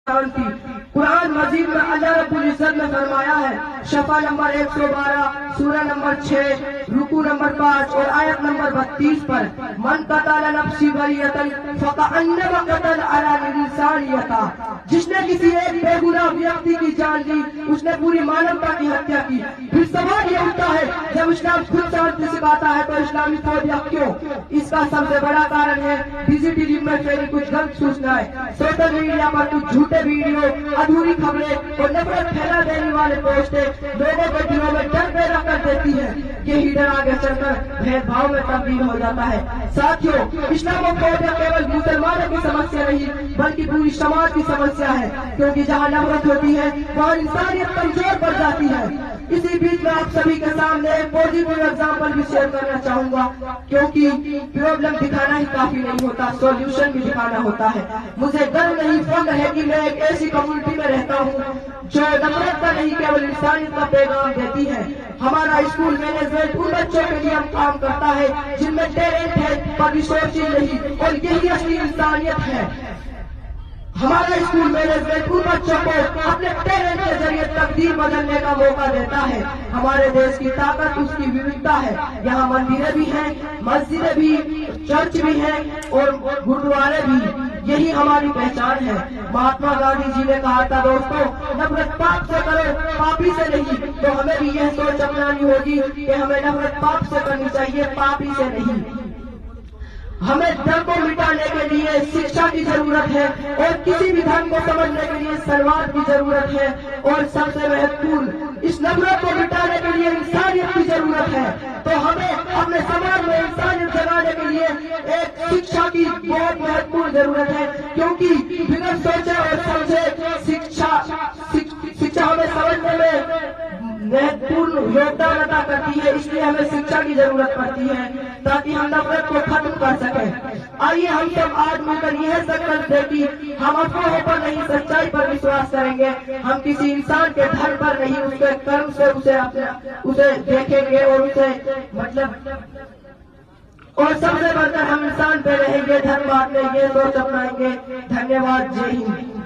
की। कुरान मजीद में अल्लाह रब्बुल इज्जत ने फरमाया है, शफा नंबर 112, सूरह नंबर 6, रुकू नंबर 5 और आयत नंबर 32 पर, मन कतल नफ्सी बरियतन फकअन्नमा कतल अला इंसानियता, जिसने किसी एक बेगुनाह व्यक्ति की जान ली उसने पूरी मानवता की हत्या की। फिर सवाल ये उठता है, जब इस्लाम खुद शांति सिखाता है तो इस्लामी फोबिया क्यों? इसका सबसे बड़ा कारण है डिजिटल में फैली कुछ गलत सूचनाएं, सोशल मीडिया पर कुछ झूठे वीडियो, अधूरी खबरें और नफरत फैला देने वाले पोस्टें लोगों के दिलों में डर पैदा कर देती है। यही डर आगे चलकर भेदभाव में तब्दील हो जाता है। साथियों, इस्लामोफोबिया केवल मुसलमानों की समस्या नहीं बल्कि पूरी समाज की समस्या है, क्योंकि जहाँ नफरत होती है वहाँ इंसानियत कमजोर पड़ जाती है। इसी बीच में आप सभी के सामने एक पॉजिटिव एग्जाम्पल भी शेयर करना चाहूंगा, क्योंकि प्रॉब्लम दिखाना ही काफी नहीं होता, सॉल्यूशन भी दिखाना होता है। मुझे गर्व नहीं फख्र है कि मैं एक ऐसी कम्युनिटी में रहता हूँ जो नफरत का नहीं केवल इंसानियत का पैगाम देती है। हमारा स्कूल मैनेजमेंट उन बच्चों के लिए काम करता है जिनमें टैलेंट है पर रिसोर्सेज नहीं, और यही असली इंसानियत है। हमारा स्कूल मैनेजमेंट उन बच्चों को अपने टैलेंट के जरिए तकदीर बदलने का मौका देता है। हमारे देश की ताकत उसकी विविधता है। यहाँ मंदिरें भी हैं, मस्जिदें भी, चर्च भी हैं और गुरुद्वारे भी। यही हमारी पहचान है। महात्मा गांधी जी ने कहा था, दोस्तों, नफरत पाप से करो, पापी से नहीं। तो हमें भी यह सोच अपनानी होगी कि हमें नफरत पाप से करनी चाहिए, पापी से नहीं। हमें धर्म को मिटाने के लिए शिक्षा की जरूरत है और किसी भी धर्म को समझने के लिए संवाद की जरूरत है, और सबसे महत्वपूर्ण इस नफरत को मिटाने के लिए इंसानियत की जरूरत है। तो हमें अपने समाज में इंसानियत जगाने के लिए एक शिक्षा की बहुत महत्वपूर्ण जरूरत है, क्योंकि बिना सोचे और समझे शिक्षा हमें समझने में महत्वपूर्ण योगदान अदा करती है। इसलिए हमें शिक्षा की जरूरत पड़ती है ताकि हम नफरत को खत्म कर सकें। आइए हम सब आज मिलकर यह संकल्प दें कि हम अफवाहों पर नहीं, सच्चाई पर विश्वास करेंगे। हम किसी इंसान के धर्म पर नहीं, उसके कर्म से उसे देखेंगे और उसे और सबसे बढ़कर हम इंसान पे रहेंगे, धर्म बांटने, ये सोच अपनाएंगे। धन्यवाद। जय हिंद।